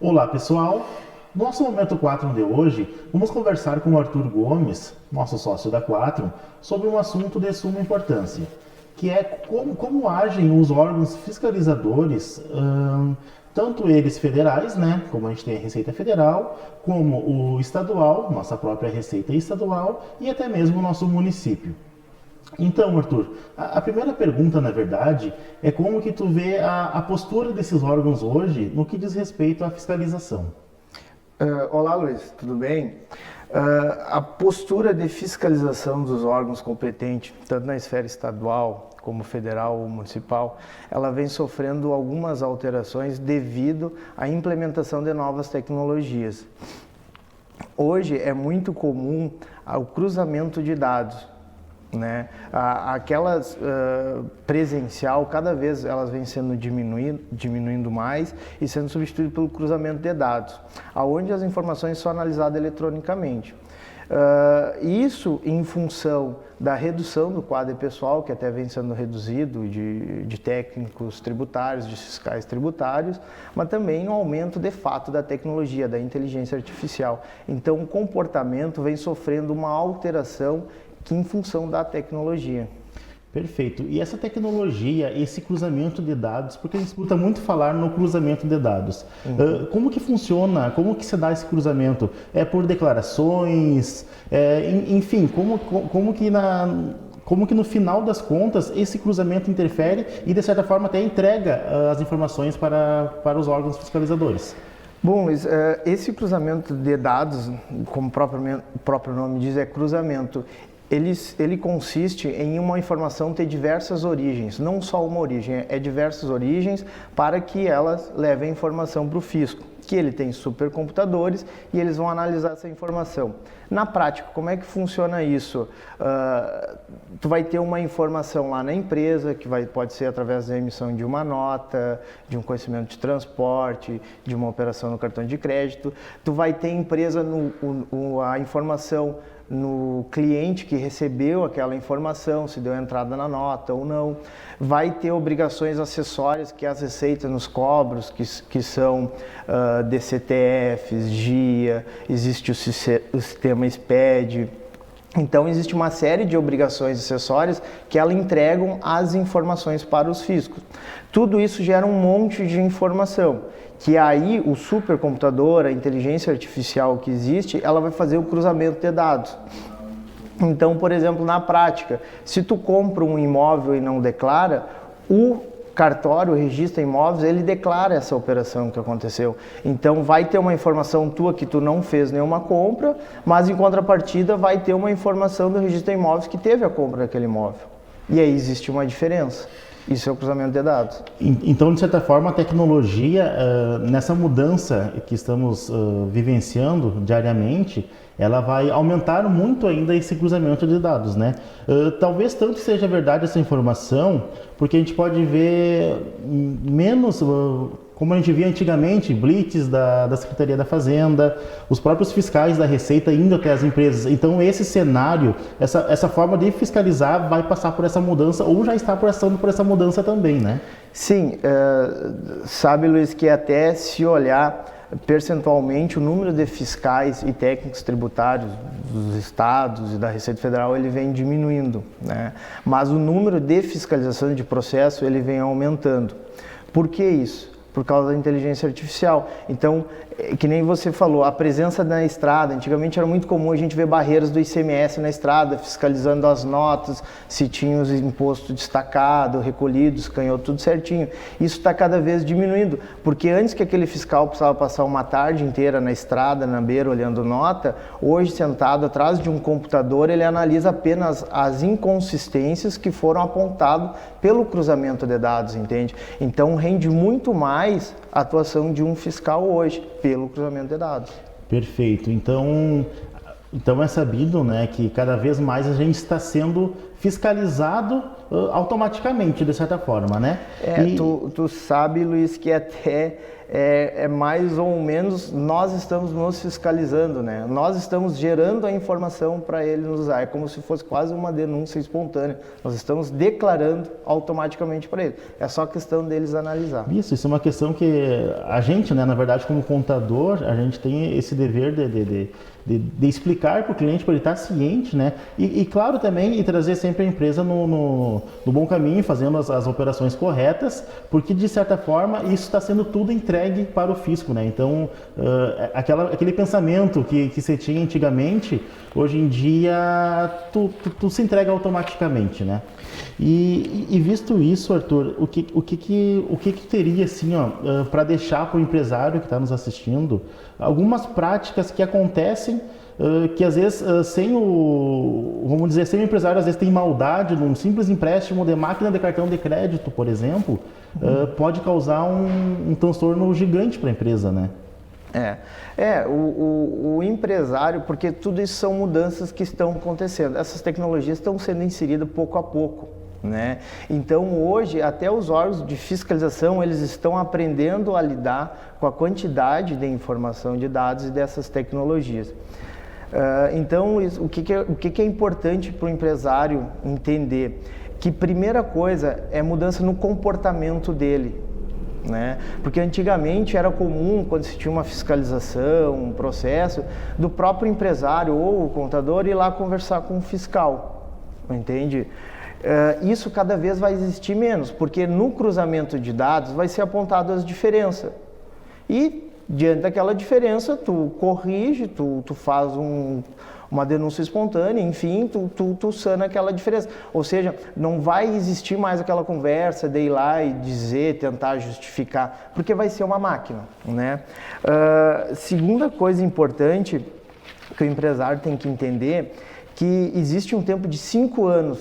Olá pessoal, no nosso Momento Quatrum de hoje, vamos conversar com o Arthur Gomes, nosso sócio da Quatrum, sobre um assunto de suma importância, que é como agem os órgãos fiscalizadores, tanto eles federais, né, como a gente tem a Receita Federal, como o estadual, nossa própria Receita Estadual, e até mesmo o nosso município. Então, Arthur, a primeira pergunta, na verdade, é como que tu vê a postura desses órgãos hoje no que diz respeito à fiscalização? Olá, Luiz, tudo bem? A postura de fiscalização dos órgãos competentes, tanto na esfera estadual como federal ou municipal, ela vem sofrendo algumas alterações devido à implementação de novas tecnologias. Hoje é muito comum o cruzamento de dados. Né? Aquelas presencial, cada vez elas vêm sendo diminuindo mais e sendo substituídas pelo cruzamento de dados, onde as informações são analisadas eletronicamente. Isso em função da redução do quadro pessoal, que até vem sendo reduzido de técnicos tributários, de fiscais tributários, mas também o aumento de fato da tecnologia, da inteligência artificial. Então o comportamento vem sofrendo uma alteração em função da tecnologia. Perfeito. E essa tecnologia, esse cruzamento de dados, porque a gente escuta muito falar no cruzamento de dados. Como que funciona, como que se dá esse cruzamento? É por declarações, enfim, como que no final das contas esse cruzamento interfere e de certa forma até entrega as informações para os órgãos fiscalizadores? Bom, Luiz, esse cruzamento de dados, como o próprio nome diz, é cruzamento. Ele consiste em uma informação ter diversas origens, não só uma origem, é diversas origens para que elas levem a informação para o fisco, que ele tem supercomputadores e eles vão analisar essa informação. Na prática, como é que funciona isso? Tu vai ter uma informação lá na empresa, que pode ser através da emissão de uma nota, de um conhecimento de transporte, de uma operação no cartão de crédito. Tu vai ter empresa a informação no cliente que recebeu aquela informação, se deu entrada na nota ou não. Vai ter obrigações acessórias que as receitas nos cobros, que são DCTFs, GIA, existe o sistema SPED. Então existe uma série de obrigações acessórias que elas entregam as informações para os fiscos. Tudo isso gera um monte de informação, que aí o supercomputador, a inteligência artificial que existe, ela vai fazer o cruzamento de dados. Então, por exemplo, na prática, se tu compra um imóvel e não declara, o cartório, o registro de imóveis, ele declara essa operação que aconteceu. Então vai ter uma informação tua que tu não fez nenhuma compra, mas em contrapartida vai ter uma informação do registro de imóveis que teve a compra daquele imóvel. E aí existe uma diferença. Isso é o cruzamento de dados. Então, de certa forma, a tecnologia, nessa mudança que estamos vivenciando diariamente, ela vai aumentar muito ainda esse cruzamento de dados, né? Talvez tanto seja verdade essa informação, porque a gente pode ver menos, como a gente via antigamente, blitz da Secretaria da Fazenda, os próprios fiscais da Receita indo até as empresas. Então esse cenário, essa forma de fiscalizar vai passar por essa mudança ou já está passando por essa mudança também, né? Sim, sabe, Luiz, que até se olhar percentualmente o número de fiscais e técnicos tributários dos estados e da Receita Federal ele vem diminuindo, né? Mas o número de fiscalização de processo ele vem aumentando. Por que isso? Por causa da inteligência artificial. Então, que nem você falou, a presença na estrada, antigamente era muito comum a gente ver barreiras do ICMS na estrada, fiscalizando as notas, se tinha os impostos destacados, recolhidos, canhou tudo certinho. Isso está cada vez diminuindo, porque antes que aquele fiscal precisava passar uma tarde inteira na estrada, na beira, olhando nota, hoje sentado atrás de um computador, ele analisa apenas as inconsistências que foram apontadas pelo cruzamento de dados, entende? Então rende muito mais a atuação de um fiscal hoje, pelo cruzamento de dados. Perfeito. Então é sabido, né, que cada vez mais a gente está sendo fiscalizado automaticamente, de certa forma, né? Tu sabe, Luiz, que até é mais ou menos nós estamos nos fiscalizando, né? Nós estamos gerando a informação para ele nos usar. É como se fosse quase uma denúncia espontânea. Nós estamos declarando automaticamente para ele. É só questão deles analisar. Isso é uma questão que a gente, né, na verdade, como contador, a gente tem esse dever de explicar para o cliente, para ele estar ciente, né? E claro também, e trazer sempre a empresa no bom caminho, fazendo as operações corretas, porque de certa forma isso está sendo tudo entregue para o fisco, né? Então, aquele pensamento que você tinha antigamente, hoje em dia tu se entrega automaticamente, né? E visto isso, Arthur, o que teria assim, para deixar para o empresário que está nos assistindo algumas práticas que acontecem que às vezes vamos dizer, sem o empresário às vezes tem maldade num simples empréstimo de máquina de cartão de crédito, por exemplo, pode causar um transtorno gigante para a empresa, né? O empresário, porque tudo isso são mudanças que estão acontecendo, essas tecnologias estão sendo inseridas pouco a pouco, né? Então hoje até os órgãos de fiscalização eles estão aprendendo a lidar com a quantidade de informação de dados e dessas tecnologias. Então o que é importante para o empresário entender? Que primeira coisa é mudança no comportamento dele, né? Porque antigamente era comum, quando se tinha uma fiscalização, um processo, do próprio empresário ou o contador ir lá conversar com o fiscal, entende? Isso cada vez vai existir menos, porque no cruzamento de dados vai ser apontado as diferenças. E diante daquela diferença, tu corrige, tu faz uma denúncia espontânea, enfim, tu sana aquela diferença. Ou seja, não vai existir mais aquela conversa de ir lá e dizer, tentar justificar, porque vai ser uma máquina, né? Segunda coisa importante que o empresário tem que entender, que existe um tempo de 5 anos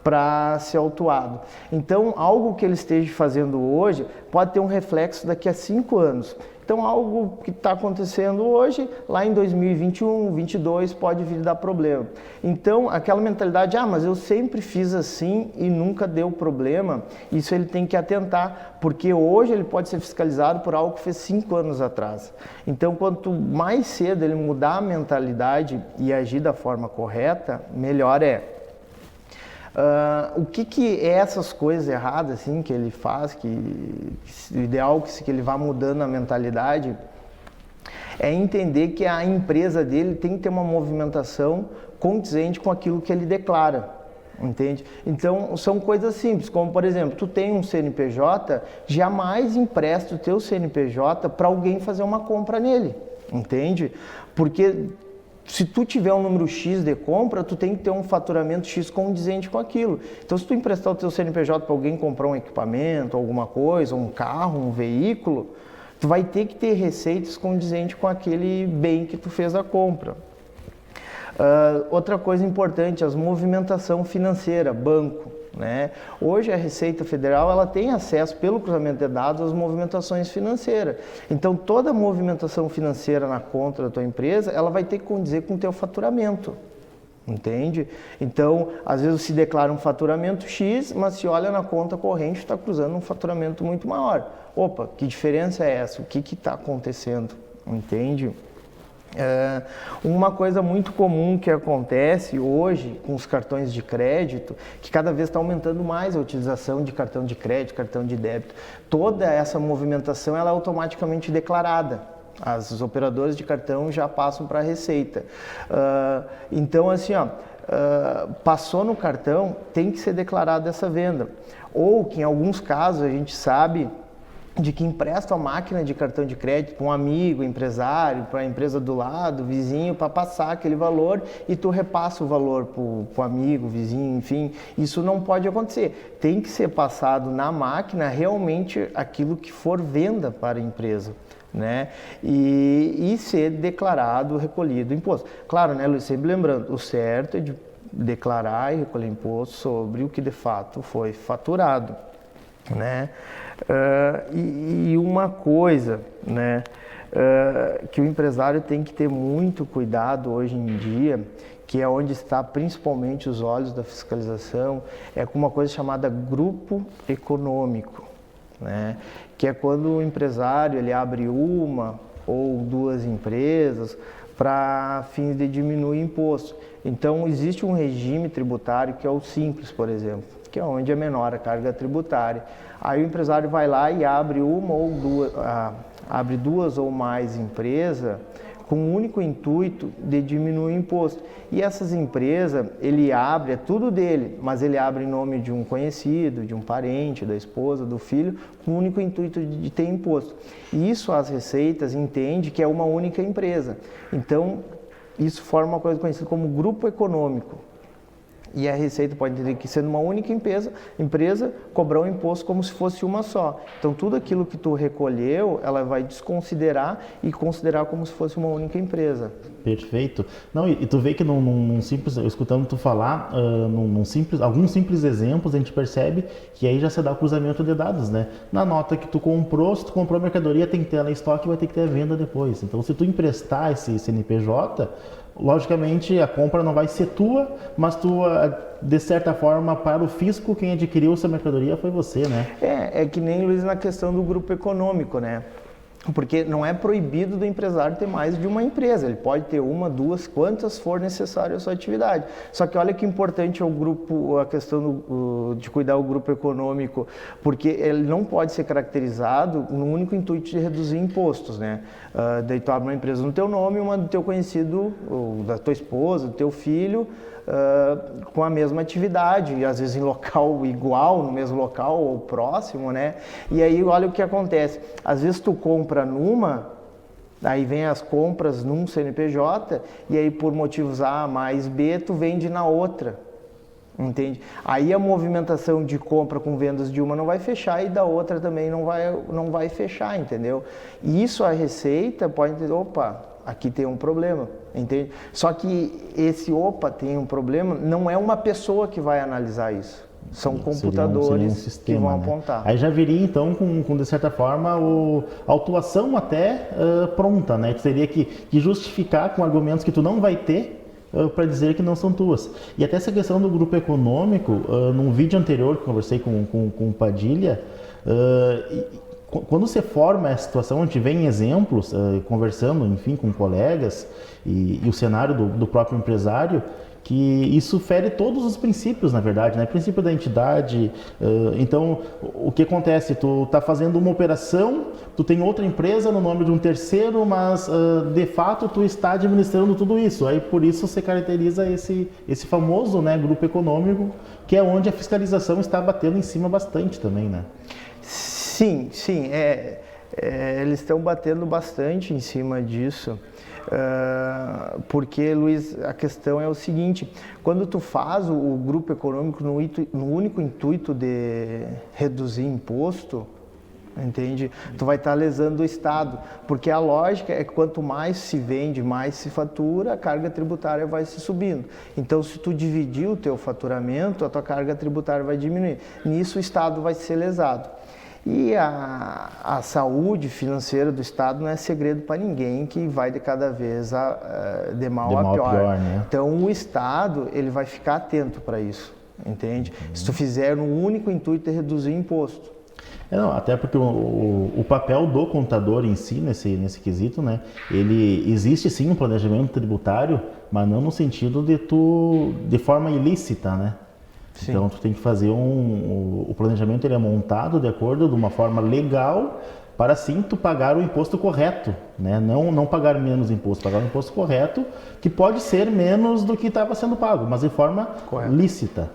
para ser autuado. Então, algo que ele esteja fazendo hoje pode ter um reflexo daqui a 5 anos. Então, algo que está acontecendo hoje, lá em 2021, 2022, pode vir dar problema. Então, aquela mentalidade, mas eu sempre fiz assim e nunca deu problema, isso ele tem que atentar, porque hoje ele pode ser fiscalizado por algo que fez 5 anos atrás. Então, quanto mais cedo ele mudar a mentalidade e agir da forma correta, melhor é. O que é essas coisas erradas assim, que ele faz, o ideal que ele vá mudando a mentalidade, é entender que a empresa dele tem que ter uma movimentação condizente com aquilo que ele declara, entende? Então, são coisas simples, como por exemplo, tu tem um CNPJ, jamais empresta o teu CNPJ para alguém fazer uma compra nele, entende? Porque se tu tiver um número X de compra, tu tem que ter um faturamento X condizente com aquilo. Então, se tu emprestar o teu CNPJ para alguém comprar um equipamento, alguma coisa, um carro, um veículo, tu vai ter que ter receitas condizentes com aquele bem que tu fez a compra. Outra coisa importante, as movimentação financeira, banco, né? Hoje a Receita Federal ela tem acesso pelo cruzamento de dados às movimentações financeiras. Então toda movimentação financeira na conta da tua empresa ela vai ter que condizer com o teu faturamento, entende? Então às vezes se declara um faturamento X, mas se olha na conta corrente está cruzando um faturamento muito maior. Opa, que diferença é essa? O que está acontecendo? Entende? Uma coisa muito comum que acontece hoje com os cartões de crédito, que cada vez está aumentando mais a utilização de cartão de crédito, cartão de débito. Toda essa movimentação ela é automaticamente declarada. As operadoras de cartão já passam para a Receita. Então, assim, passou no cartão, tem que ser declarada essa venda. Ou que em alguns casos a gente sabe de que empresta a máquina de cartão de crédito para um amigo, empresário, para a empresa do lado, vizinho, para passar aquele valor e tu repassa o valor para o amigo, vizinho, enfim. Isso não pode acontecer. Tem que ser passado na máquina realmente aquilo que for venda para a empresa, né? E ser declarado, recolhido o imposto. Claro, né, Luiz, sempre lembrando, o certo é de declarar e recolher imposto sobre o que de fato foi faturado, né? E uma coisa, né, que o empresário tem que ter muito cuidado hoje em dia, que é onde está principalmente os olhos da fiscalização, é com uma coisa chamada grupo econômico, né? Que é quando o empresário ele abre uma ou duas empresas para fins de diminuir imposto. Então, existe um regime tributário que é o simples, por exemplo, que é onde é menor a carga tributária. Aí o empresário vai lá e abre duas ou mais empresas com o único intuito de diminuir o imposto. E essas empresas, ele abre, é tudo dele, mas ele abre em nome de um conhecido, de um parente, da esposa, do filho, com o único intuito de ter imposto. E isso as receitas entendem que é uma única empresa. Então, isso forma uma coisa conhecida como grupo econômico. E a Receita pode entender que sendo uma única empresa cobrar um imposto como se fosse uma só. Então tudo aquilo que tu recolheu, ela vai desconsiderar e considerar como se fosse uma única empresa. Perfeito. Não, e tu vê que num simples, escutando tu falar, alguns simples exemplos, a gente percebe que aí já se dá o cruzamento de dados, né? Na nota que tu comprou, se tu comprou a mercadoria, tem que ter ela em estoque e vai ter que ter a venda depois. Então se tu emprestar esse CNPJ, logicamente a compra não vai ser tua, mas tua, de certa forma, para o fisco, quem adquiriu essa mercadoria foi você, né? É que nem, Luiz, na questão do grupo econômico, né? Porque não é proibido do empresário ter mais de uma empresa, ele pode ter uma, duas, quantas for necessário a sua atividade. Só que olha que importante é o grupo, a questão de cuidar o grupo econômico, porque ele não pode ser caracterizado no único intuito de reduzir impostos, né? Daí tu abre uma empresa no teu nome, uma do teu conhecido, ou da tua esposa, do teu filho, com a mesma atividade, e às vezes em local igual, no mesmo local ou próximo, né? E aí olha o que acontece, às vezes tu compra numa, aí vem as compras num CNPJ, e aí por motivos A mais B, tu vende na outra, entende? Aí a movimentação de compra com vendas de uma não vai fechar e da outra também não vai fechar, entendeu? E isso a Receita pode dizer, opa, aqui tem um problema, entende? Só que esse tem um problema, não é uma pessoa que vai analisar isso. São computadores seria um sistema, que vão né? apontar. Aí já viria então com de certa forma a autuação até pronta, né? Tu teria que justificar com argumentos que tu não vai ter para dizer que não são tuas. E até essa questão do grupo econômico, num vídeo anterior que eu conversei com o Padilha, quando você forma essa situação, a gente vê em exemplos, conversando, enfim, com colegas e o cenário do próprio empresário, que isso fere todos os princípios, na verdade, né? Princípio da entidade. Então, o que acontece? Tu está fazendo uma operação, tu tem outra empresa no nome de um terceiro, mas de fato tu está administrando tudo isso. Aí por isso você caracteriza esse famoso, né, grupo econômico, que é onde a fiscalização está batendo em cima bastante também, né? Sim, eles estão batendo bastante em cima disso, porque, Luiz, a questão é o seguinte, quando tu faz o grupo econômico no único intuito de reduzir imposto, entende? Tu vai estar lesando o Estado, porque a lógica é que quanto mais se vende, mais se fatura, a carga tributária vai se subindo. Então, se tu dividir o teu faturamento, a tua carga tributária vai diminuir. Nisso o Estado vai ser lesado. E a saúde financeira do Estado não é segredo para ninguém, que vai de cada vez de mal a pior. Né? Então o Estado ele vai ficar atento para isso, entende? Se tu fizer no único intuito de reduzir imposto. Não, até porque o papel do contador em si, nesse quesito, né? Ele existe sim um planejamento tributário, mas não no sentido de forma ilícita, né? Sim. Então tu tem que fazer o planejamento, ele é montado de acordo de uma forma legal para assim tu pagar o imposto correto, né? Não pagar menos imposto, pagar o imposto correto, que pode ser menos do que estava sendo pago, mas de forma lícita.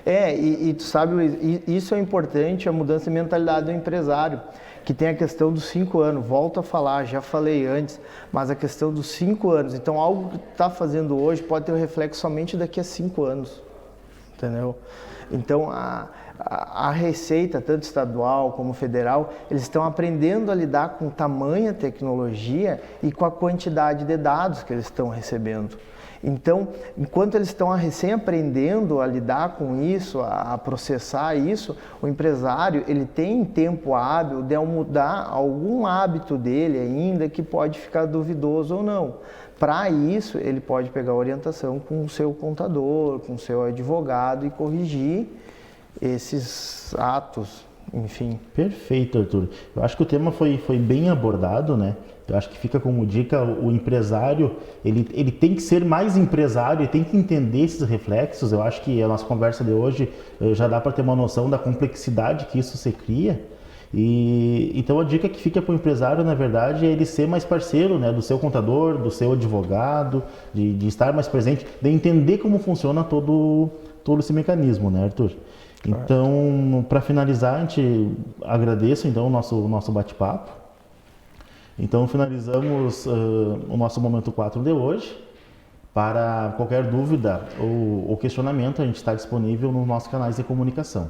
E tu sabe, Luiz, isso é importante, a mudança de mentalidade do empresário, que tem a questão dos 5 anos, volto a falar, já falei antes, mas a questão dos 5 anos, então algo que tu está fazendo hoje pode ter um reflexo somente daqui a 5 anos. Entendeu? Então a Receita, tanto estadual como federal, eles estão aprendendo a lidar com tamanha tecnologia e com a quantidade de dados que eles estão recebendo. Então, enquanto eles estão recém aprendendo a lidar com isso, a processar isso, o empresário ele tem tempo hábil de mudar algum hábito dele ainda que pode ficar duvidoso ou não. Para isso, ele pode pegar orientação com o seu contador, com o seu advogado e corrigir esses atos, enfim. Perfeito, Arthur. Eu acho que o tema foi bem abordado, né? Eu acho que fica como dica, o empresário, ele tem que ser mais empresário, ele tem que entender esses reflexos. Eu acho que a nossa conversa de hoje já dá para ter uma noção da complexidade que isso se cria. E então a dica que fica para o empresário, na verdade, é ele ser mais parceiro, né, do seu contador, do seu advogado, de estar mais presente, de entender como funciona todo esse mecanismo, né, Arthur? Então, para finalizar, a gente agradeço então o nosso bate-papo. Então, finalizamos o nosso Momento 4 de hoje. Para qualquer dúvida ou questionamento, a gente está disponível nos nossos canais de comunicação.